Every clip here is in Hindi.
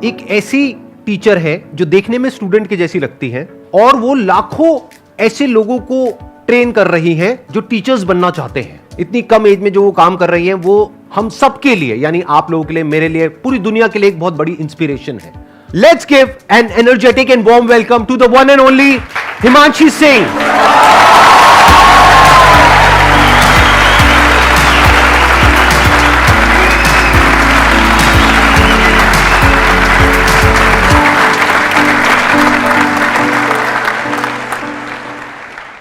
एक ऐसी टीचर है जो देखने में स्टूडेंट के जैसी लगती है और वो लाखों ऐसे लोगों को ट्रेन कर रही हैं जो टीचर्स बनना चाहते हैं। इतनी कम एज में जो वो काम कर रही हैं वो हम सबके लिए, यानी आप लोगों के लिए, मेरे लिए, पूरी दुनिया के लिए एक बहुत बड़ी इंस्पिरेशन है। Let's give an energetic and warm welcome to the one and only Himanshi Singh.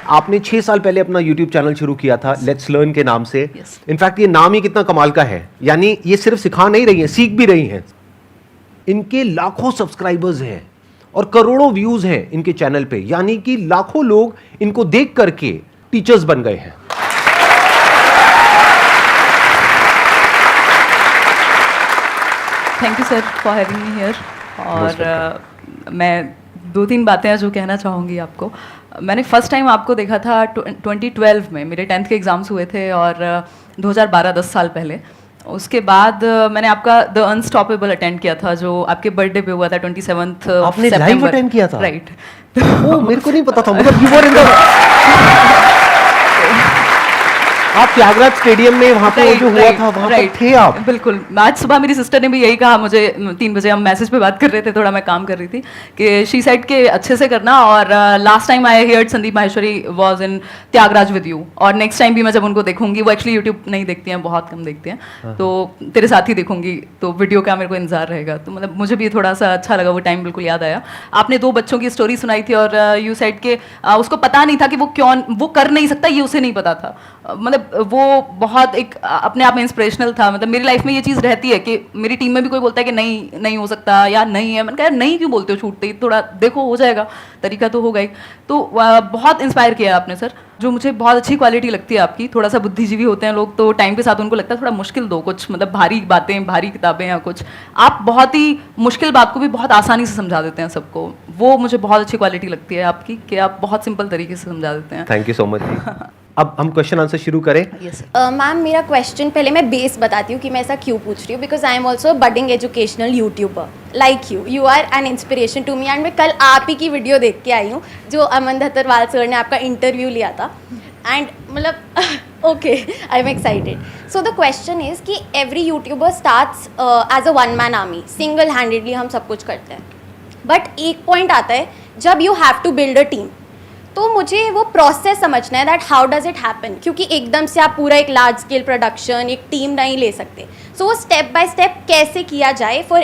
आपने 6 साल पहले अपना YouTube चैनल शुरू किया था लेट्स लर्न के नाम से। इनफैक्ट ये नाम ही कितना कमाल का है, यानी ये सिर्फ सिखा नहीं रही हैं, सीख भी रही हैं। इनके लाखों सब्सक्राइबर्स हैं और करोड़ों व्यूज हैं इनके चैनल पे, यानी कि लाखों लोग इनको देख करके टीचर्स बन गए हैं। Thank you sir for having me here. और मैं 2-3 बातें हैं जो कहना चाहूँगी आपको। मैंने फर्स्ट टाइम आपको देखा था 2012 में, मेरे 10th के एग्ज़ाम्स हुए थे, और 2012 10 साल पहले। उसके बाद मैंने आपका द अनस्टॉपेबल अटेंड किया था जो आपके बर्थडे पे हुआ था 27th आपने लाइव अटेंड किया था? राइट। ओह, मेरे को नहीं पता था, मतलब यू वर इन द आप त्यागराज स्टेडियम में वहां पे जो हुआ था वहां पर थे आप? बिल्कुल। आज सुबह मेरी सिस्टर ने भी यही कहा मुझे, 3 बजे हम मैसेज पे बात कर रहे थे, थोड़ा मैं काम कर रही थी, कि शी साइड के अच्छे से करना। और last time I heard Sandeep Maheshwari was in Thyagaraj with you, और नेक्स्ट टाइम भी मैं जब उनको देखूंगी, वो एक्चुअली यूट्यूब नहीं देखती हैं, बहुत कम देखते हैं, तो तेरे साथ ही देखूंगी, तो वीडियो का मेरे को इंतजार रहेगा। तो मतलब मुझे भी थोड़ा सा अच्छा लगा, वो टाइम बिल्कुल याद आया। आपने 2 बच्चों की स्टोरी सुनाई थी और यू साइड के उसको पता नहीं था कि वो कर नहीं सकता, ये उसे नहीं पता था। मतलब वो बहुत एक अपने आप में इंस्पिरेशनल था। मतलब मेरी लाइफ में ये चीज़ रहती है कि मेरी टीम में भी कोई बोलता है कि नहीं हो सकता या नहीं है, मैंने कहा नहीं क्यों बोलते हो, छूटते ही थोड़ा देखो, हो जाएगा, तरीका तो होगा ही। तो बहुत इंस्पायर किया आपने सर। जो मुझे बहुत अच्छी क्वालिटी लगती है आपकी, थोड़ा सा बुद्धिजीवी होते हैं लोग तो टाइम के साथ उनको लगता है थोड़ा मुश्किल दो कुछ, मतलब भारी बातें, भारी किताबें या कुछ, आप बहुत ही मुश्किल बात को भी बहुत आसानी से समझा देते हैं सबको। वो मुझे बहुत अच्छी क्वालिटी लगती है आपकी कि आप बहुत सिंपल तरीके से समझा देते हैं। Thank you so much. अब हम क्वेश्चन आंसर शुरू करें। मैम मेरा क्वेश्चन, पहले मैं बेस बताती हूँ कि मैं ऐसा क्यों पूछ रही हूँ, because I am also budding educational YouTuber like you are an inspiration to me. And मैं कल आप ही की वीडियो देख के आई हूँ जो अमन धतरवाल सर ने आपका इंटरव्यू लिया था, एंड मतलब okay, I am excited. So the question is कि every YouTuber starts as a one man army, single handedly हम सब कुछ करते हैं, बट एक पॉइंट आता है जब you have to build a team, तो मुझे वो प्रोसेस समझना है that how does it happen, क्योंकि एकदम से आप पूरा एक लार्ज स्केल प्रोडक्शन, एक टीम नहीं ले सकते। सो वो स्टेप बाय स्टेप कैसे किया जाए फॉर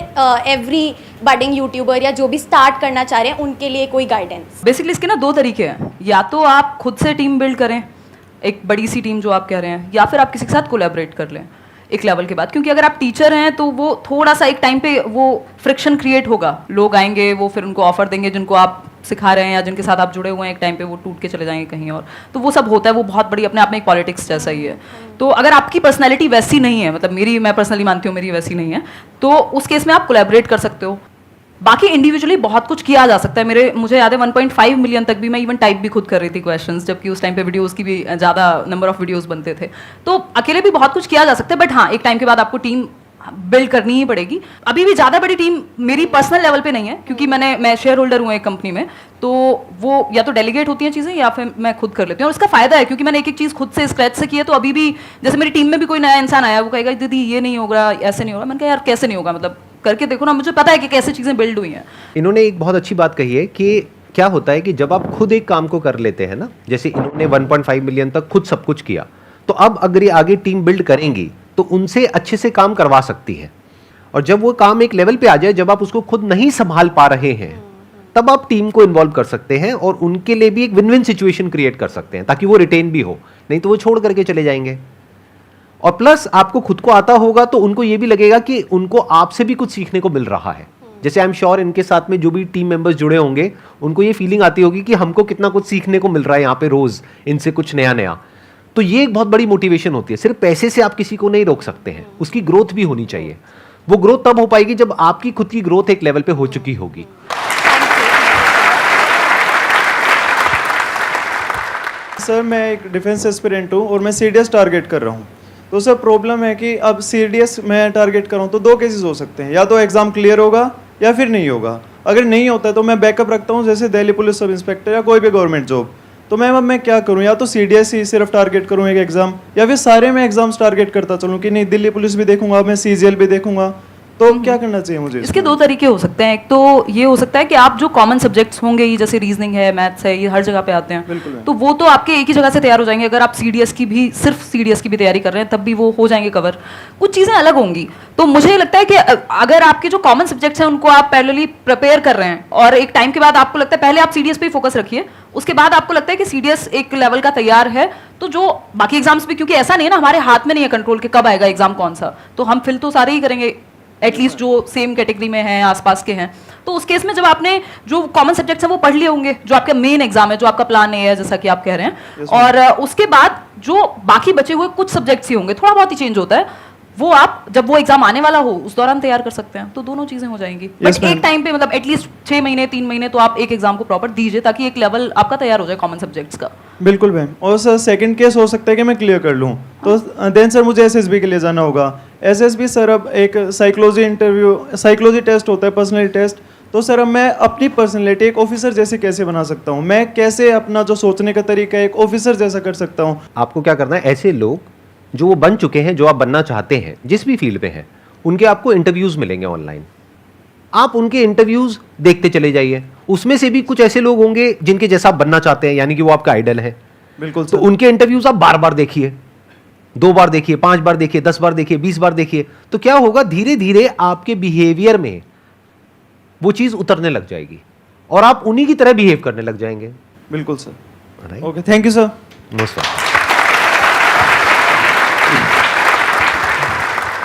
एवरी बडिंग यूट्यूबर या जो भी स्टार्ट करना चाह रहे हैं उनके लिए कोई गाइडेंस? बेसिकली इसके ना 2 तरीके हैं, या तो आप खुद से टीम बिल्ड करें, एक बड़ी सी टीम जो आप कह रहे हैं, या फिर आप किसी के साथ कोलैबोरेट कर लें एक लेवल के बाद। क्योंकि अगर आप टीचर हैं तो वो थोड़ा सा एक टाइम पे वो फ्रिक्शन क्रिएट होगा, लोग आएंगे, वो फिर उनको ऑफर देंगे जिनको आप सिखा रहे हैं या जिनके साथ आप जुड़े हुए हैं, एक टाइम पे वो टूट के चले जाएंगे कहीं और, तो वो सब होता है। वो बहुत बड़ी अपने आप में एक पॉलिटिक्स जैसा ही है। तो अगर आपकी पर्सनैलिटी वैसी नहीं है, मतलब मैं पर्सनली मानती हूँ मेरी वैसी नहीं है, तो उस केस में आप कोलैबोरेट कर सकते हो। बाकी इंडिविजुअली बहुत कुछ किया जा सकता है। मुझे याद है 1.5 मिलियन तक भी मैं इवन टाइप भी खुद कर रही थी क्वेश्चंस, जबकि उस टाइम पे वीडियोस की भी ज़्यादा नंबर ऑफ वीडियोस बनते थे। तो अकेले भी बहुत कुछ किया जा सकता है, बट हाँ, एक टाइम के बाद आपको टीम बिल्ड करनी ही पड़ेगी। अभी भी ज़्यादा बड़ी टीम मेरी पर्सनल लेवल पे नहीं है, क्योंकि मैं शेयर होल्डर हूँ एक कंपनी में, तो वो या तो डेलीगेट होती हैं चीज़ें या फिर मैं खुद कर लेती हूँ। और इसका फ़ायदा है क्योंकि मैंने एक चीज़ खुद से स्क्रैच से की है, तो अभी भी जैसे मेरी टीम में भी कोई नया इंसान आया, वो कहेगा दीदी ये नहीं होगा, ऐसे नहीं होगा। मैंने कहा यार कैसे नहीं होगा, मतलब करके देखो ना, मुझे पता है कि कैसे चीज़ें बिल्ड हुई हैं। इन्होंने एक बहुत अच्छी बात कही है कि क्या होता है कि जब आप खुद एक काम को कर लेते हैं ना, जैसे इन्होंने 1.5 मिलियन तक खुद सब कुछ किया, तो अब अगर ये आगे टीम बिल्ड करेंगी तो उनसे अच्छे से काम करवा सकती है। और जब वो काम एक लेवल पे आ जाए जब आप उसको खुद नहीं संभाल पा रहे हैं, तब आप टीम को इन्वॉल्व कर सकते हैं और उनके लिए भी एक विन विन सिचुएशन क्रिएट कर सकते हैं, ताकि वो रिटेन भी हो, नहीं तो वो छोड़ करके चले जाएंगे। और प्लस आपको खुद को आता होगा तो उनको ये भी लगेगा कि उनको आपसे भी कुछ सीखने को मिल रहा है। जैसे आई एम श्योर इनके साथ में जो भी टीम मेंबर्स जुड़े होंगे उनको ये फीलिंग आती होगी कि हमको कितना कुछ सीखने को मिल रहा है यहाँ पे रोज, इनसे कुछ नया नया। तो ये एक बहुत बड़ी मोटिवेशन होती है। सिर्फ पैसे से आप किसी को नहीं रोक सकते हैं, उसकी ग्रोथ भी होनी चाहिए। वो ग्रोथ तब हो पाएगी जब आपकी खुद की ग्रोथ एक लेवल पे हो चुकी होगी। सर मैं एक डिफेंस एस्पिरेंट हूँ और मैं सीडीएस टारगेट कर रहा हूँ। तो सर प्रॉब्लम है कि अब सीडीएस मैं टारगेट कर रहा हूँ तो दो केसेस हो सकते हैं, या तो एग्ज़ाम क्लियर होगा या फिर नहीं होगा? अगर नहीं होता है तो मैं बैकअप रखता हूँ, जैसे दिल्ली पुलिस सब इंस्पेक्टर या कोई भी गवर्नमेंट जॉब। तो मैम अब मैं क्या करूँ? या तो CDSE सिर्फ टारगेट करूँ एक एग्जाम, या फिर सारे में एग्जाम्स टारगेट करता चलूँ कि नहीं दिल्ली पुलिस भी देखूंगा, मैं CGL भी देखूंगा, तो क्या करना चाहिए मुझे? इसके दो तरीके हो सकते हैं। एक तो ये हो सकता है कि आप जो कॉमन सब्जेक्ट्स होंगे, ये जैसे रीजनिंग है, मैथ्स है, ये हर जगह पे आते हैं, बिल्कुल है। तो वो तो आपके एक ही जगह से तैयार हो जाएंगे। अगर आप CDS की भी, सिर्फ CDS की भी तैयारी कर रहे हैं, तब भी वो हो जाएंगे कवर। कुछ चीज़ें अलग होंगी। तो मुझे लगता है कि अगर आपके जो कॉमन सब्जेक्ट्स हैं उनको आप पैरेलली प्रिपेयर कर रहे हैं, और एक टाइम के बाद आपको लगता है पहले आप CDS पे ही फोकस रखिए, उसके बाद आपको लगता है कि CDS एक लेवल का तैयार है, तो जो बाकी एग्जाम्स भी, क्योंकि ऐसा नहीं है ना, हमारे हाथ में नहीं है कंट्रोल कि कब आएगा एग्जाम कौन सा, तो हम फिल तो सारे ही करेंगे, एटलीस्ट जो सेम कैटेगरी में हैं, आसपास के हैं। तो उस केस में जब आपने जो कॉमन सब्जेक्ट्स हैं वो पढ़ लिए होंगे, जो आपका मेन एग्जाम है, जो आपका प्लान है, जैसा कि आप कह रहे हैं, और उसके बाद जो बाकी बचे हुए कुछ सब्जेक्ट्स ही होंगे, थोड़ा बहुत ही चेंज होता है, वो आप जब वो एग्जाम आने वाला हो उस दौरान तैयार कर सकते हैं। तो दोनों चीजें हो जाएंगी। Yes, बट एक टाइम पे मतलब एटलीस्ट 6 महीने 3 महीने तो आप एक एग्जाम को प्रॉपर दीजिए, ताकि एक लेवल आपका तैयार हो जाए कॉमन सब्जेक्ट्स का। बिल्कुल मैम। और सर सेकंड केस हो सकता है कि मैं क्लियर कर लूँ, तो देन सर मुझे SSB के लिए जाना होगा। SSB सर अब एक साइकोलॉजी टेस्ट होता है, पर्सनैलिटी टेस्ट। तो सर अब मैं अपनी पर्सनैलिटी एक ऑफिसर जैसे कैसे बना सकता हूँ? मैं कैसे अपना जो सोचने का तरीका है एक ऑफिसर जैसा कर सकता हूँ? आपको क्या करना है, ऐसे लोग जो वो बन चुके हैं, जो आप बनना चाहते हैं, जिस भी फील्ड पे हैं, उनके आपको इंटरव्यूज मिलेंगे ऑनलाइन। आप उनके इंटरव्यूज देखते चले जाइए। उसमें से भी कुछ ऐसे लोग होंगे जिनके जैसा आप बनना चाहते हैं, यानी कि वो आपका आइडल है। बिल्कुल तो सर। उनके इंटरव्यूज आप बार बार देखिए, 2 बार देखिए, 5 बार देखिए, 10 बार देखिए, 20 बार देखिए। तो क्या होगा, धीरे धीरे आपके बिहेवियर में वो चीज उतरने लग जाएगी और आप उन्हीं की तरह बिहेव करने लग जाएंगे। बिल्कुल sir. Right? Okay, thank you sir. Most welcome.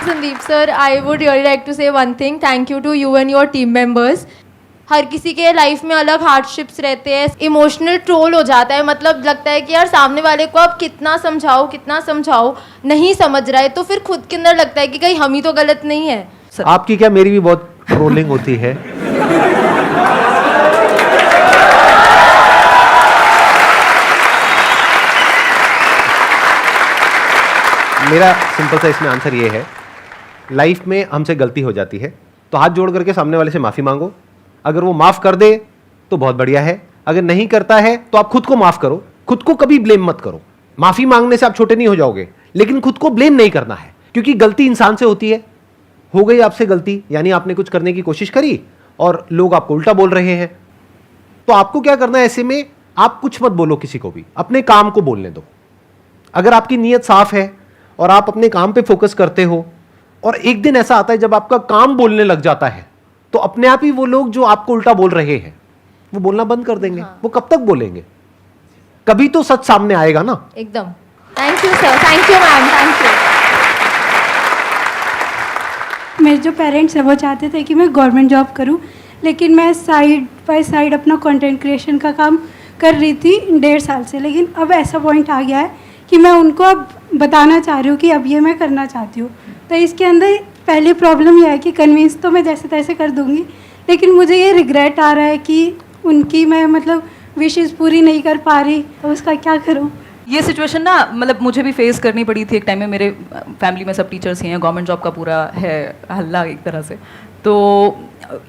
Sandeep sir, I would really like to say one thing. Thank you to you and your team members. हर किसी के लाइफ में अलग हार्डशिप्स रहते हैं, इमोशनल ट्रोल हो जाता है, मतलब लगता है कि यार सामने वाले को आप कितना समझाओ नहीं समझ रहा है, तो फिर खुद के अंदर लगता है कि कहीं हम ही तो गलत नहीं है। आपकी क्या, मेरी भी बहुत ट्रोलिंग होती है। मेरा सिंपल सा इसमें आंसर ये है, लाइफ में हमसे गलती हो जाती है तो हाथ जोड़ करके सामने वाले से माफी मांगो। अगर वो माफ कर दे तो बहुत बढ़िया है, अगर नहीं करता है तो आप खुद को माफ करो। खुद को कभी ब्लेम मत करो। माफी मांगने से आप छोटे नहीं हो जाओगे, लेकिन खुद को ब्लेम नहीं करना है, क्योंकि गलती इंसान से होती है। हो गई आपसे गलती, यानी आपने कुछ करने की कोशिश करी और लोग आपको उल्टा बोल रहे हैं, तो आपको क्या करना है, ऐसे में आप कुछ मत बोलो किसी को भी, अपने काम को बोलने दो। अगर आपकी नीयत साफ है और आप अपने काम पे फोकस करते हो, और एक दिन ऐसा आता है जब आपका काम बोलने लग जाता है, तो अपने आप ही वो लोग जो आपको उल्टा बोल रहे हैं वो बोलना बंद कर देंगे। वो कब तक बोलेंगे? कभी तो सच सामने आएगा ना। एकदम। Thank you sir, thank you ma'am, thank you. मेरे जो पेरेंट्स हैं वो चाहते थे कि मैं गवर्नमेंट जॉब करूं, लेकिन मैं साइड बाय साइड अपना कंटेंट क्रिएशन का काम कर रही थी 1.5 साल से। लेकिन अब ऐसा पॉइंट आ गया है कि मैं उनको अब बताना चाह रही हूँ कि अब ये मैं करना चाहती हूँ। तो इसके अंदर पहली प्रॉब्लम यह है कि कन्विंस तो मैं जैसे तैसे कर दूँगी, लेकिन मुझे ये रिग्रेट आ रहा है कि उनकी मैं मतलब विशेज़ पूरी नहीं कर पा रही, तो उसका क्या करूँ? ये सिचुएशन ना मतलब मुझे भी फेस करनी पड़ी थी एक टाइम में। मेरे फैमिली में सब टीचर्स ही हैं, गवर्नमेंट जॉब का पूरा है हल्ला एक तरह से। तो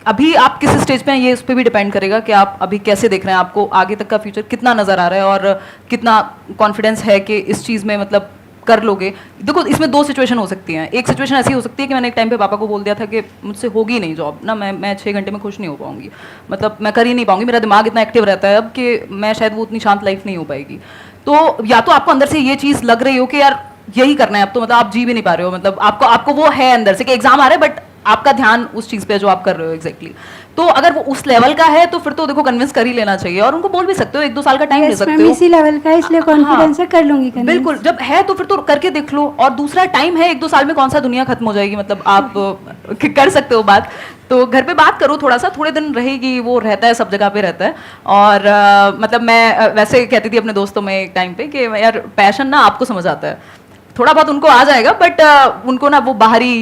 अभी आप किस स्टेज पे हैं ये उस पर भी डिपेंड करेगा कि आप अभी कैसे देख रहे हैं, आपको आगे तक का फ्यूचर कितना नज़र आ रहा है और कितना कॉन्फिडेंस है कि इस चीज़ में मतलब कर लोगे। देखो इसमें 2 सिचुएशन हो सकती हैं। एक सिचुएशन ऐसी हो सकती है कि मैंने एक टाइम पे पापा को बोल दिया था कि मुझसे होगी नहीं जॉब ना, मैं 6 घंटे में खुश नहीं हो पाऊंगी, मतलब मैं कर ही नहीं पाऊंगी, मेरा दिमाग इतना एक्टिव रहता है अब कि मैं शायद वो उतनी शांत लाइफ नहीं हो पाएगी। तो या तो आपको अंदर से ये चीज़ लग रही हो कि यार यही करना है अब, तो मतलब आप जी भी नहीं पा रहे हो, मतलब आपको वो है अंदर से कि एग्जाम आ रहा है बट आपका ध्यान उस चीज़ पे जो आप कर रहे हो एग्जैक्टली। तो अगर वो उस लेवल का है तो फिर तो देखो कन्विंस कर ही लेना चाहिए, और उनको बोल भी सकते हो 1-2 साल का टाइम ले सकते हो। इसी लेवल का है, इसलिए कॉन्फिडेंस से कर लूंगी convince। बिल्कुल, जब है तो फिर तो करके देख लो। और दूसरा टाइम है, 1-2 साल में कौन सा दुनिया खत्म हो जाएगी, मतलब आप कर सकते हो बात। तो घर पे बात करो, थोड़ा सा थोड़े दिन रहेगी, वो रहता है सब जगह पे रहता है। और मतलब मैं वैसे कहती थी अपने दोस्तों में एक टाइम पे कि यार पैशन ना आपको समझ आता है, थोड़ा बहुत उनको आ जाएगा, बट उनको ना वो बाहरी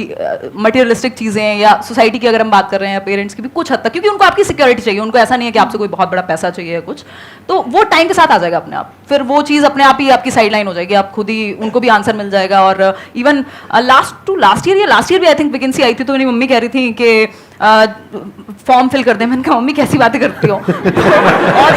मटेरियलिस्टिक चीज़ें या सोसाइटी की अगर हम बात कर रहे हैं या पेरेंट्स की भी कुछ हद तक, क्योंकि उनको आपकी सिक्योरिटी चाहिए, उनको ऐसा नहीं है कि आपसे कोई बहुत बड़ा पैसा चाहिए या कुछ, तो वो टाइम के साथ आ जाएगा अपने आप, फिर वो चीज़ अपने आप ही आपकी साइड लाइन हो जाएगी, आप खुद ही उनको भी आंसर मिल जाएगा। और इवन लास्ट ईयर भी आई थिंक वैकेंसी आई थी, तो मेरी मम्मी कह रही थी कि फॉर्म फिल कर दे। मैंने कहा मम्मी कैसी बातें करती हो और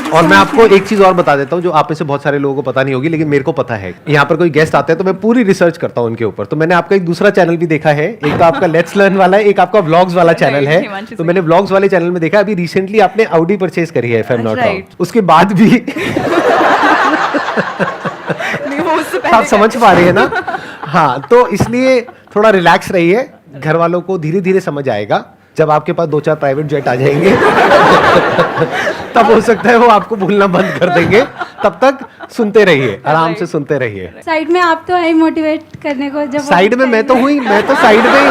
और मैं आपको एक चीज और बता देता हूँ जो आप में से बहुत सारे लोगों को पता नहीं होगी, लेकिन मेरे को पता है। यहाँ पर कोई गेस्ट आते हैं तो मैं पूरी रिसर्च करता हूँ उनके ऊपर। तो मैंने आपका एक दूसरा चैनल भी देखा है, एक तो आपका लेट्स लर्न वाला है, एक आपका व्लॉग्स वाला चैनल है। तो मैंने व्लॉग्स वाले चैनल में देखा अभी रिसेंटली आपने ऑडी परचेज करी है, if I am not wrong, उसके बाद भी आप समझ पा रहे हैं ना? हाँ, तो इसलिए थोड़ा रिलैक्स रहिए, घर वालों को धीरे धीरे समझ आएगा। जब आपके पास 2-4 प्राइवेट जेट आ जाएंगे तब हो सकता है वो आपको भूलना बंद कर देंगे। तब तक सुनते रहिए, आराम से सुनते रहिए। साइड में आप तो है मोटिवेट करने को, जब साइड में मैं तो हुई, मैं तो साइड में ही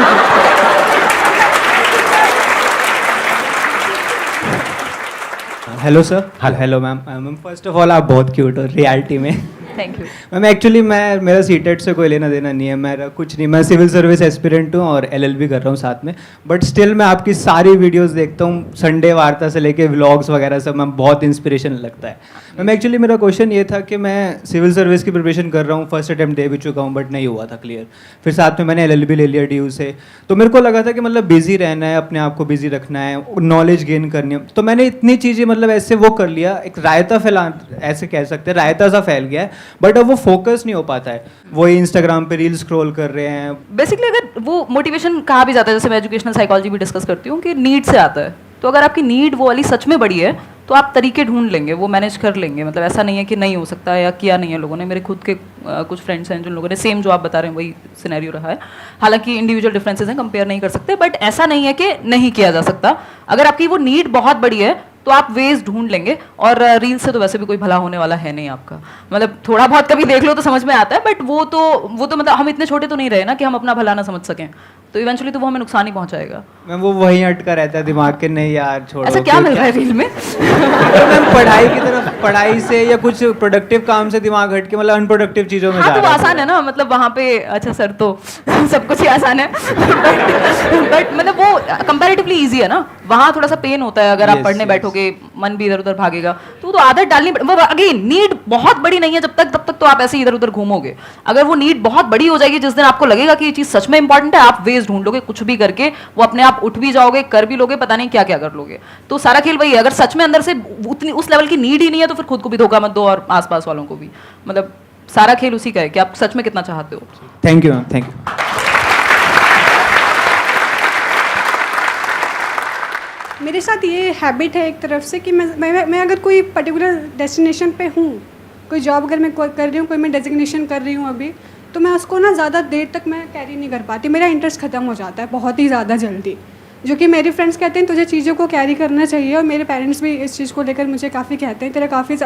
hello sir. Hello ma'am. Ma'am first of all आप बहुत क्यूट हो रियलिटी में। थैंक यू मैम एक्चुअली मेरा सीटेट से कोई लेना देना नहीं है, मेरा कुछ नहीं, मैं सिविल सर्विस एस्पिरेंट हूँ और एलएलबी कर रहा हूँ साथ में, बट स्टिल मैं आपकी सारी वीडियोस देखता हूँ, संडे वार्ता से लेके व्लॉग्स वगैरह सब, मैम बहुत इंस्पिरेशन लगता है। मैम एक्चुअली मेरा क्वेश्चन ये था कि मैं सिविल सर्विस की प्रिपरेशन कर रहा हूँ, फर्स्ट अटैम्प्ट दे भी चुका हूँ बट नहीं हुआ था क्लियर, फिर साथ में मैंने एलएलबी ले लिया ड्यू से, तो मेरे को लगा था कि मतलब बिजी रहना है, अपने आप को बिजी रखना है, नॉलेज गेन करनी है, तो मैंने इतनी चीज़ें मतलब ऐसे वो कर लिया, एक रायता फैला, ऐसे कह सकते हैं रायता सा फैल गया है, बट अब वो फोकस नहीं हो पाता है, वही इंस्टाग्राम पे रील स्क्रॉल कर रहे हैं। बेसिकली अगर वो मोटिवेशन कहा भी जाता है, जैसे मैं एजुकेशनल साइकोलॉजी भी डिस्कस करती हूँ कि नीड से आता है, तो अगर आपकी नीड वो वाली सच में बड़ी है तो आप तरीके ढूंढ लेंगे, वो मैनेज कर लेंगे। मतलब ऐसा नहीं है कि नहीं हो सकता या किया नहीं है लोगों ने। मेरे खुद के कुछ फ्रेंड्स हैं जिन लोगों ने सेम जो आप बता रहे हैं वही सिनेरियो रहा है, हालांकि इंडिविजुअल डिफरेंसेस हैं, कंपेयर नहीं कर सकते, बट ऐसा नहीं है कि नहीं किया जा सकता। अगर आपकी वो नीड बहुत बड़ी है तो आप वेज ढूंढ लेंगे, और रील से तो वैसे भी कोई भला होने वाला है नहीं आपका, मतलब थोड़ा बहुत कभी देख लो तो समझ में आता है, बट वो तो मतलब हम इतने छोटे तो नहीं रहे ना कि हम अपना भला ना समझ सकें, तो इवेंचुअली तो वो हमें नुकसान ही पहुंचाएगा। मैम वो वहीं अटका रहता है दिमाग के, नहीं यार छोड़ो। ऐसा क्या मिल रहा है रील में? तो मैम पढ़ाई की तरफ, पढ़ाई से या कुछ प्रोडक्टिव काम से दिमाग हट के मतलब अनप्रोडक्टिव चीज़ों में हाँ, जा तो वो रहा है। आसान है ना, मतलब वहाँ पे अच्छा सर तो सब कुछ ही आसान है बट मतलब वो कंपैरेटिवली इजी है ना, वहाँ थोड़ा सा पेन होता है। अगर आप Yes, पढ़ने yes. बैठोगे मन भी इधर उधर भागेगा, तो वो तो आदत डालनी वो अगेन नीड बहुत बड़ी नहीं है जब तक, तब तक तो आप ऐसे ही इधर उधर घूमोगे। अगर वो नीड बहुत बड़ी हो जाएगी, जिस दिन आपको लगेगा कि ये चीज़ सच में इंपॉर्टेंट है, आप वेज ढूंढ लोगे, कुछ भी करके वो अपने आप उठ भी जाओगे, कर भी लोगे, पता नहीं क्या क्या कर लोगे। तो सारा खेल वही है, अगर सच में अंदर से उतनी उस लेवल की नीड ही नहीं है तो फिर खुद को भी धोखा मत दो और आसपास वालों को भी। मतलब सारा खेल उसी का है कि आप सच में कितना चाहते हो। Thank you ma'am, thank you. मेरे साथ ये हैबिट है एक तरफ से कि मैं अगर कोई पर्टिकुलर डेस्टिनेशन पे हूँ, कोई जॉब अगर मैं कर रही हूँ, कोई मैं डेजिग्नेशन कर रही हूँ अभी, तो मैं उसको ना ज़्यादा देर तक मैं कैरी नहीं कर पाती, मेरा इंटरेस्ट ख़त्म हो जाता है बहुत ही ज़्यादा जल्दी। जो कि मेरे फ्रेंड्स कहते हैं तुझे चीज़ों को कैरी करना चाहिए, और मेरे पेरेंट्स भी इस चीज़ को लेकर मुझे काफ़ी कहते हैं तेरा काफ़ी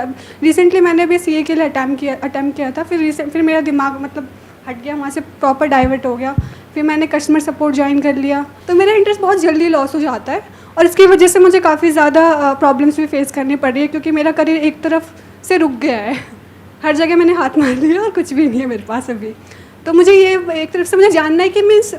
रिसेंटली मैंने भी CA के लिए अटैम्प्ट किया था, फिर मेरा दिमाग मतलब हट गया, वहाँ से प्रॉपर डाइवर्ट हो गया, फिर मैंने कस्टमर सपोर्ट ज्वाइन कर लिया, तो मेरा इंटरेस्ट बहुत जल्दी लॉस हो जाता है, और इसकी वजह से मुझे काफ़ी ज़्यादा प्रॉब्लम्स भी फेस करनी पड़ रही है, क्योंकि मेरा करियर एक तरफ से रुक गया है, हर जगह मैंने हाथ मार लिया और कुछ भी नहीं है मेरे पास अभी। तो मुझे ये एक तरफ से मुझे जानना है कि मीन्स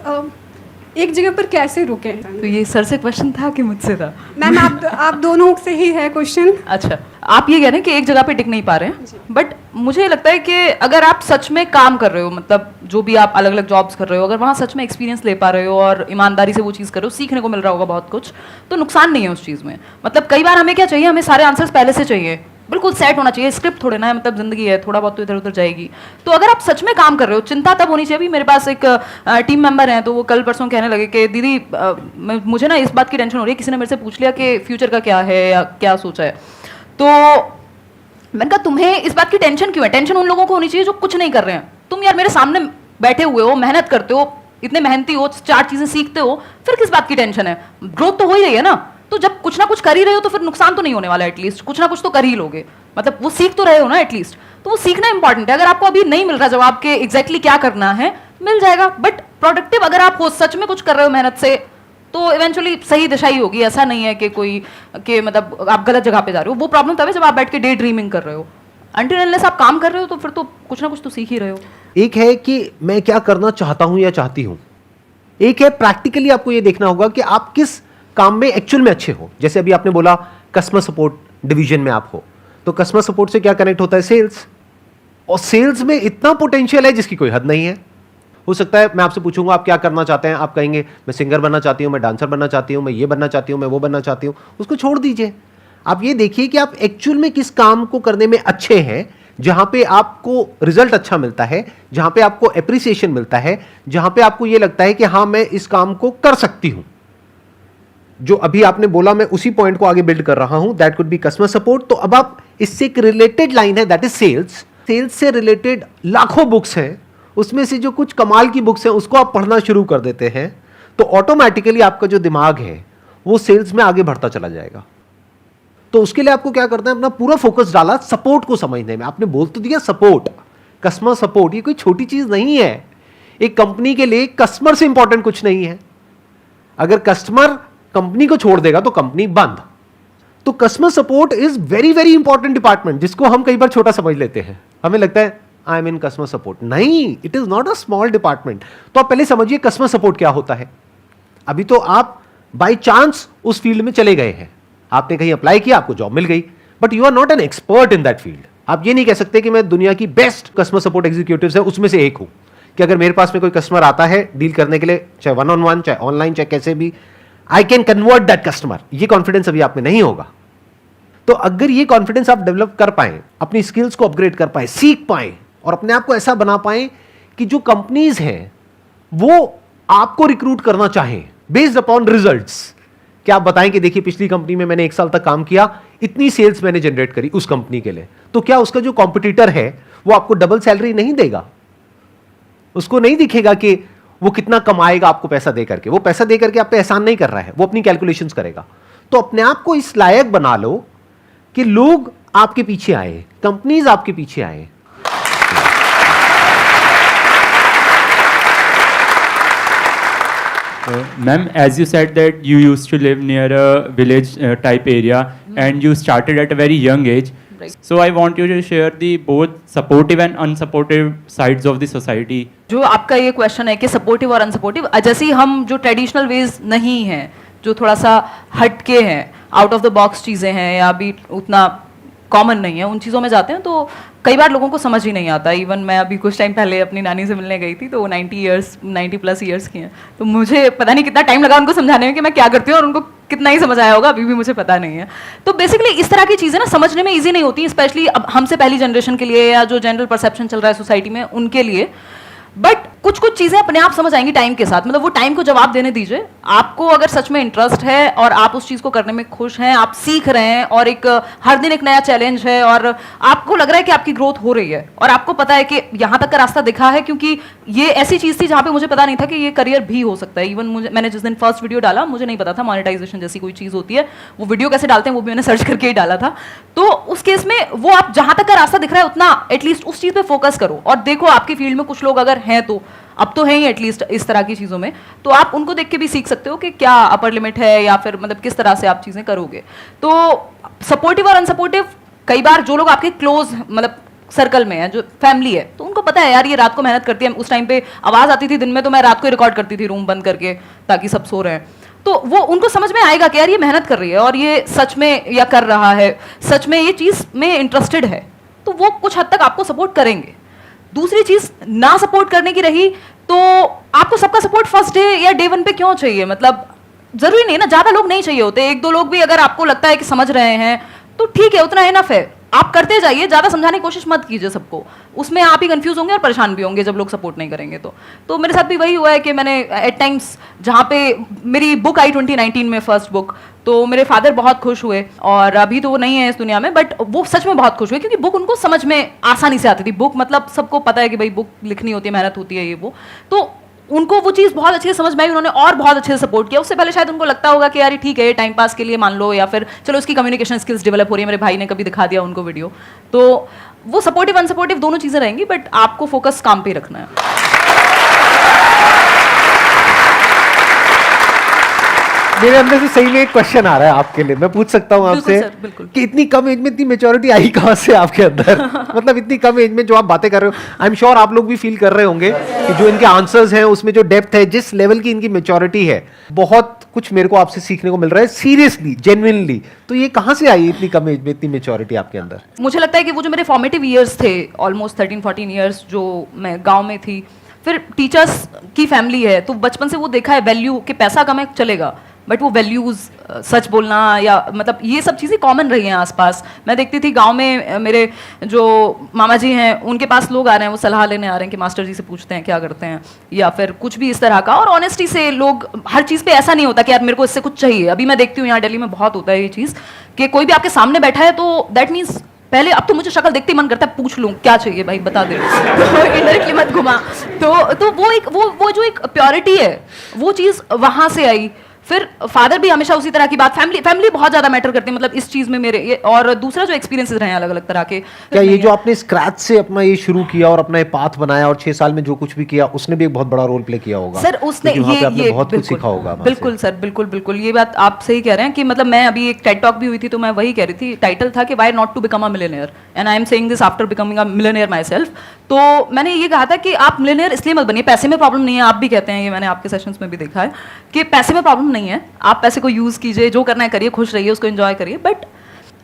एक जगह पर कैसे रुके। तो ये सर से क्वेश्चन था कि मुझसे था? मैम आप दोनों से ही है क्वेश्चन। अच्छा, आप ये कह रहे हैं कि एक जगह पे टिक नहीं पा रहे हैं, बट मुझे लगता है कि अगर आप सच में काम कर रहे हो, मतलब जो भी आप अलग अलग जॉब्स कर रहे हो, अगर वहाँ सच में एक्सपीरियंस ले पा रहे हो और ईमानदारी से वो चीज़ कर रहे हो, सीखने को मिल रहा होगा बहुत कुछ, तो नुकसान नहीं है उस चीज़ में। मतलब कई बार हमें क्या चाहिए, हमें सारे आंसर्स पहले से चाहिए, बिल्कुल सेट होना चाहिए, स्क्रिप्ट थोड़े ना है, मतलब जिंदगी है, थोड़ा बहुत तो इधर उधर जाएगी। तो अगर आप सच में काम कर रहे हो, चिंता तब होनी चाहिए। अभी मेरे पास एक टीम मेंबर हैं, तो वो कल परसों कहने लगे कि दीदी मुझे ना इस बात की टेंशन हो रही है, किसी ने मेरे से पूछ लिया कि फ्यूचर का क्या है या क्या सोचा है। तो मैंने कहा तुम्हें इस बात की टेंशन क्यों है? टेंशन उन लोगों को होनी चाहिए जो कुछ नहीं कर रहे हैं। तुम यार मेरे सामने बैठे हुए हो, मेहनत करते हो, इतने मेहनती हो, 4 चीजें सीखते हो, फिर किस बात की टेंशन है? ग्रोथ तो हो ही रही है ना। तो जब कुछ ना कुछ कर ही रहे हो तो फिर नुकसान तो नहीं होने वाला, एटलीस्ट कुछ ना कुछ तो कर ही लोगे, मतलब वो सीख तो रहे हो ना एटलीस्ट। तो वो सीखना इंपॉर्टेंट है। अगर आपको अभी नहीं मिल रहा जवाब के एग्जैक्टली क्या करना है, मिल जाएगा, बट प्रोडक्टिव अगर आप हो, सच में कुछ कर रहे हो मेहनत से, तो इवेंचुअली सही दिशा ही होगी। ऐसा नहीं है कि कोई कि मतलब आप गलत जगह पे जा रहे हो। वो प्रॉब्लम तब है जब आप बैठ के डे ड्रीमिंग कर रहे हो। अनटिल अनलेस आप काम कर रहे हो तो फिर तो कुछ ना कुछ तो सीख ही रहे हो। एक है कि मैं क्या करना चाहता हूं या चाहती हूं, एक है प्रैक्टिकली आपको ये देखना होगा कि आप किस काम में एक्चुअल में अच्छे हो। जैसे अभी आपने बोला कस्टमर सपोर्ट डिवीजन में आप हो, तो कस्टमर सपोर्ट से क्या कनेक्ट होता है? सेल्स। और सेल्स में इतना पोटेंशियल है जिसकी कोई हद नहीं है। हो सकता है मैं आपसे पूछूंगा आप क्या करना चाहते हैं, आप कहेंगे मैं सिंगर बनना चाहती हूं, मैं डांसर बनना चाहती हूं, मैं ये बनना चाहती हूं, मैं वो बनना चाहती हूं। उसको छोड़ दीजिए। आप ये देखिए कि आप एक्चुअल में किस काम को करने में अच्छे हैं, जहां पे आपको रिजल्ट अच्छा मिलता है, जहां पे आपको एप्रिसिएशन मिलता है, जहां पे आपको ये लगता है कि हाँ मैं इस काम को कर सकती हूं। जो अभी आपने बोला मैं उसी पॉइंट को आगे बिल्ड कर रहा हूं, that could be customer support. तो अब आप इससे एक रिलेटेड लाइन है, दैट इज सेल्स। सेल्स से रिलेटेड लाखों बुक्स हैं, उसमें से जो कुछ कमाल की बुक्स हैं उसको आप पढ़ना शुरू कर देते हैं, तो ऑटोमेटिकली आपका जो दिमाग है वो सेल्स में आगे बढ़ता चला जाएगा। तो उसके लिए आपको क्या करना है, अपना पूरा फोकस डाला सपोर्ट को समझने में। आपने बोल तो दिया सपोर्ट, कस्टमर सपोर्ट, ये कोई छोटी चीज नहीं है। एक कंपनी के लिए कस्टमर से इंपॉर्टेंट कुछ नहीं है। अगर कस्टमर कंपनी को छोड़ देगा तो कंपनी बंद। तो customer support is very very important department, जिसको हम कई बार छोटा समझ लेते हैं। हमें लगता है I am in customer support. नहीं, it is not a small department. तो आप पहले समझिए कस्टमर सपोर्ट क्या होता है। अभी तो आप बाय चांस उस फील्ड में चले गए हैं, आपने कहीं अप्लाई किया, आपको जॉब मिल गई, but you are not an expert in that field. आप ये नहीं कह सकते कि मैं दुनिया की बेस्ट कस्टमर सपोर्ट एग्जीक्यूटिव्स है उसमें से एक हूं, कि अगर मेरे पास में कोई कस्टमर आता है डील करने के लिए, चाहे 1-on-1, चाहे ऑनलाइन, चाहे कैसे भी, I can convert that customer. ये कॉन्फिडेंस अभी आप में नहीं होगा। तो अगर ये कॉन्फिडेंस आप डेवलप कर पाए, अपनी स्किल्स को अपग्रेड कर पाए, सीख पाए और अपने आप को ऐसा बना पाए कि जो कंपनीज हैं वो आपको रिक्रूट करना चाहें बेस्ड अपॉन रिजल्ट्स। क्या आप बताएं कि देखिए पिछली कंपनी में मैंने 1 साल तक काम किया, इतनी सेल्स मैंने जनरेट करी उस कंपनी के लिए, तो क्या उसका जो कॉम्पिटिटर है वो आपको डबल सैलरी नहीं देगा? उसको नहीं दिखेगा कि वो कितना कमाएगा आपको पैसा दे करके। वो पैसा दे करके आप पे एहसान नहीं कर रहा है, वो अपनी कैलकुलेशंस करेगा। तो अपने आप को इस लायक बना लो कि लोग आपके पीछे आए, कंपनीज आपके पीछे आए। Ma'am, as you said that you used to live near a village type area and you started at a very young age. Right. So I want you to share the both supportive and unsupportive sides of the society. जो आपका ये क्वेश्चन है कि सपोर्टिव और अनसपोर्टिव, जैसे ही हम जो ट्रेडिशनल वेज नहीं हैं, जो थोड़ा सा हटके हैं, आउट ऑफ द बॉक्स चीज़ें हैं या अभी उतना कॉमन नहीं है, उन चीज़ों में जाते हैं तो कई बार लोगों को समझ ही नहीं आता। इवन मैं अभी कुछ टाइम पहले अपनी नानी से मिलने गई थी, तो वो 90+ ईयर्स की हैं, तो मुझे पता नहीं कितना टाइम लगा उनको समझाने में कि मैं क्या करती हूँ, और उनको कितना ही समझ आया होगा अभी भी मुझे पता नहीं है। तो बेसिकली इस तरह की चीज़ें ना समझने में ईजी नहीं होती, स्पेशली अब हमसे पहली जनरेशन के लिए या जो जनरल परसेप्शन चल रहा है सोसाइटी में उनके लिए। बट कुछ कुछ चीज़ें अपने आप समझ आएंगी टाइम के साथ। मतलब वो टाइम को जवाब देने दीजिए। आपको अगर सच में इंटरेस्ट है और आप उस चीज़ को करने में खुश हैं, आप सीख रहे हैं और एक हर दिन एक नया चैलेंज है और आपको लग रहा है कि आपकी ग्रोथ हो रही है और आपको पता है कि यहाँ तक का रास्ता दिखा है, क्योंकि ये ऐसी चीज़ थी जहाँ पे मुझे पता नहीं था कि ये करियर भी हो सकता है। इवन मैंने जिस दिन फर्स्ट वीडियो डाला मुझे नहीं पता था मोनेटाइजेशन जैसी कोई चीज़ होती है, वो वीडियो कैसे डालते हैं वो भी मैंने सर्च करके ही डाला था। तो उस केस में वो आप जहाँ तक का रास्ता दिख रहा है उतना एटलीस्ट उस चीज़ पे फोकस करो और देखो आपकी फील्ड में कुछ लोग अगर हैं, तो अब तो है ही एटलीस्ट इस तरह की चीज़ों में, तो आप उनको देख के भी सीख सकते हो कि क्या अपर लिमिट है या फिर मतलब किस तरह से आप चीज़ें करोगे। तो सपोर्टिव और अनसपोर्टिव, कई बार जो लोग आपके क्लोज मतलब सर्कल में है, जो फैमिली है, तो उनको पता है यार ये रात को मेहनत करती है। उस टाइम पे आवाज़ आती थी दिन में, तो मैं रात को रिकॉर्ड करती थी रूम बंद करके ताकि सब सो रहे हैं। तो वो उनको समझ में आएगा कि यार ये मेहनत कर रही है और ये सच में या कर रहा है, सच में ये चीज़ में इंटरेस्टेड है, तो वो कुछ हद तक आपको सपोर्ट करेंगे। दूसरी चीज ना सपोर्ट करने की रही, तो आपको सबका सपोर्ट फर्स्ट डे या डे 1 पे क्यों चाहिए? मतलब जरूरी नहीं ना, ज्यादा लोग नहीं चाहिए होते। 1-2 लोग भी अगर आपको लगता है कि समझ रहे हैं तो ठीक है, उतना इनफ है। आप करते जाइए, ज्यादा समझाने की कोशिश मत कीजिए सबको, उसमें आप ही कंफ्यूज होंगे और परेशान भी होंगे जब लोग सपोर्ट नहीं करेंगे। तो मेरे साथ भी वही हुआ है कि मैंने एट टाइम्स, जहाँ पे मेरी बुक आई 2019 में फर्स्ट बुक, तो मेरे फादर बहुत खुश हुए और अभी तो वो नहीं है इस दुनिया में, बट वो सच में बहुत खुश हुए क्योंकि बुक उनको समझ में आसानी से आती थी। बुक मतलब सबको पता है कि भाई बुक लिखनी होती है, मेहनत होती है, ये वो, तो उनको वो चीज़ बहुत अच्छे से समझ में आई, उन्होंने और बहुत अच्छे से सपोर्ट किया। उससे पहले शायद उनको लगता होगा कि यार ठीक है टाइम पास के लिए मान लो, या फिर चलो इसकी कम्युनिकेशन स्किल्स डेवलप हो रही है, मेरे भाई ने कभी दिखा दिया उनको वीडियो। तो वो सपोर्टिव अनसपोर्टिव दोनों चीज़ें रहेंगी, बट आपको फोकस काम पे ही रखना है। मेरे अंदर से सही में एक क्वेश्चन आ रहा है आपके लिए, मैं पूछ सकता हूँ बिल्कुल आपसे सर, बिल्कुल। कि इतनी कम एज में इतनी मेच्योरिटी आई कहाँ से आपके अंदर? मतलब इतनी कम एज में जो आप बातें कर रहे हो, आई एम श्योर आप लोग भी फील कर रहे होंगे कि जो इनके आंसर्स हैं उसमें जो डेप्थ है, जिस लेवल की इनकी मेच्योरिटी है, बहुत कुछ मेरे को आपसे सीखने को मिल रहा है, सीरियसली, जेन्युइनली। तो ये कहाँ से आई इतनी कम एज में इतनी मेच्योरिटी आपके अंदर? मुझे लगता है कि वो जो मेरे फॉर्मेटिव ईयर्स थे, ऑलमोस्ट 13-14 ईयर्स जो मैं गांव में थी, फिर टीचर्स की फैमिली है, तो बचपन से वो देखा है वैल्यू कि पैसा कमाए चलेगा, बट वो वैल्यूज़, सच बोलना, या मतलब ये सब चीज़ें कॉमन रही हैं आसपास। मैं देखती थी गांव में मेरे जो मामा जी हैं, उनके पास लोग आ रहे हैं, वो सलाह लेने आ रहे हैं कि मास्टर जी से पूछते हैं क्या करते हैं, या फिर कुछ भी इस तरह का। और ऑनेस्टी से लोग, हर चीज़ पे ऐसा नहीं होता कि यार मेरे को इससे कुछ चाहिए। अभी मैं देखती हूँ यहाँ दिल्ली में बहुत होता है ये चीज़ कि कोई भी आपके सामने बैठा है तो दैट मीन्स पहले, अब तो मुझे शक्ल देखते ही मन करता है पूछ लूं क्या चाहिए भाई बता दे, तो इनडायरेक्टली मत घुमा। तो वो एक वो जो एक प्योरिटी है, वो चीज़ वहाँ से आई। फिर फादर भी हमेशा उसी तरह की बात, फैमिली बहुत ज्यादा मैटर करती है मतलब इस चीज में मेरे ये। और दूसरा जो एक्सपीरियंसेस रहे हैं अलग अलग तरह के, क्या ये जो आपने स्क्रैच से अपना ये शुरू किया और अपना ये पाथ बनाया और 6 साल में जो कुछ भी किया, उसने भी एक बहुत बड़ा रोल प्ले किया होगा सर? उसने क्योंकि वहाँ पे आपने ये बहुत कुछ सीखा होगा वहाँ बिल्कुल से। सर, बिल्कुल ये बात आप सही कह रहे हैं कि मतलब मैं अभी एक टेड टॉक भी हुई थी तो मैं वही कह रही थी, टाइटल था कि why not to become a millionaire, and I am saying this after becoming a millionaire myself. तो मैंने ये कहा था कि आप मिलियनेयर इसलिए मत बनिए, पैसे में प्रॉब्लम नहीं है, आप भी कहते हैं, ये मैंने आपके सेशंस में भी देखा है कि पैसे में प्रॉब्लम नहीं है, आप पैसे को यूज कीजिए, जो करना है करिए, खुश रहिए, उसको एंजॉय करिए, बट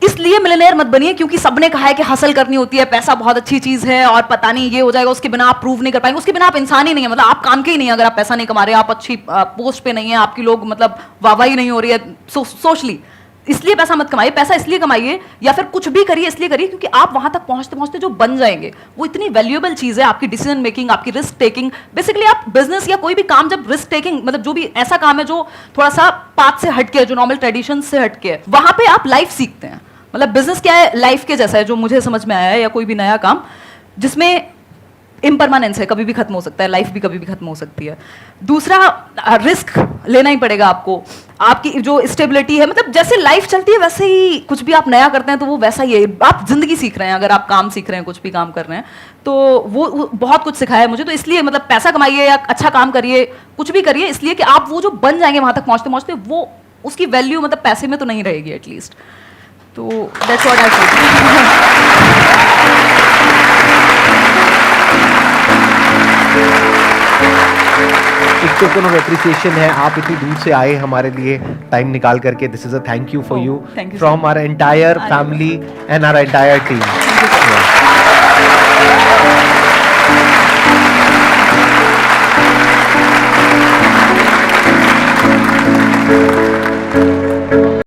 इसलिए मिलियनेयर मत बनिए क्योंकि सबने कहा है कि हासिल करनी होती है, पैसा बहुत अच्छी चीज है और पता नहीं ये हो जाएगा, उसके बिना आप प्रूव नहीं कर पाएंगे, उसके बिना आप इंसान ही नहीं है, मतलब आप काम के ही नहीं है अगर आप पैसा नहीं कमा रहे, आप अच्छी पोस्ट पे नहीं है, आपकी लोग मतलब वाहवाही नहीं हो रही है सोशली, इसलिए पैसा मत कमाइए। पैसा इसलिए कमाइए या फिर कुछ भी करिए इसलिए करिए क्योंकि आप वहां तक पहुंचते पहुंचते जो बन जाएंगे वो इतनी वैल्यूएबल चीज है, आपकी डिसीजन मेकिंग, आपकी रिस्क टेकिंग। बेसिकली आप बिजनेस या कोई भी काम जब रिस्क टेकिंग, मतलब जो भी ऐसा काम है जो थोड़ा सा पाथ से हटके है, जो नॉर्मल ट्रेडिशन से हटके है, वहां पे आप लाइफ सीखते हैं। मतलब बिजनेस क्या है, लाइफ के जैसा है, जो मुझे समझ में आया है, या कोई भी नया काम जिसमें इम्परमानेंस है, कभी भी खत्म हो सकता है, लाइफ भी कभी भी खत्म हो सकती है। दूसरा, रिस्क लेना ही पड़ेगा आपको, आपकी जो स्टेबिलिटी है, मतलब जैसे लाइफ चलती है वैसे ही कुछ भी आप नया करते हैं तो वो वैसा ही है, आप जिंदगी सीख रहे हैं, अगर आप काम सीख रहे हैं, कुछ भी काम कर रहे हैं, तो वो बहुत कुछ सिखाया है मुझे। तो इसलिए मतलब पैसा कमाइए या अच्छा काम करिए, कुछ भी करिए, इसलिए कि आप वो जो बन जाएंगे वहां तक पहुंचते पहुंचते, वो उसकी वैल्यू मतलब पैसे में तो नहीं रहेगी एटलीस्ट। तो दैट्स व्हाट आई फील। एक टोकन ऑफ एप्रिसिएशन है, आप इतनी दूर से आए हमारे लिए टाइम निकाल करके, this is a thank you for you thank you, from our entire family and our entire team.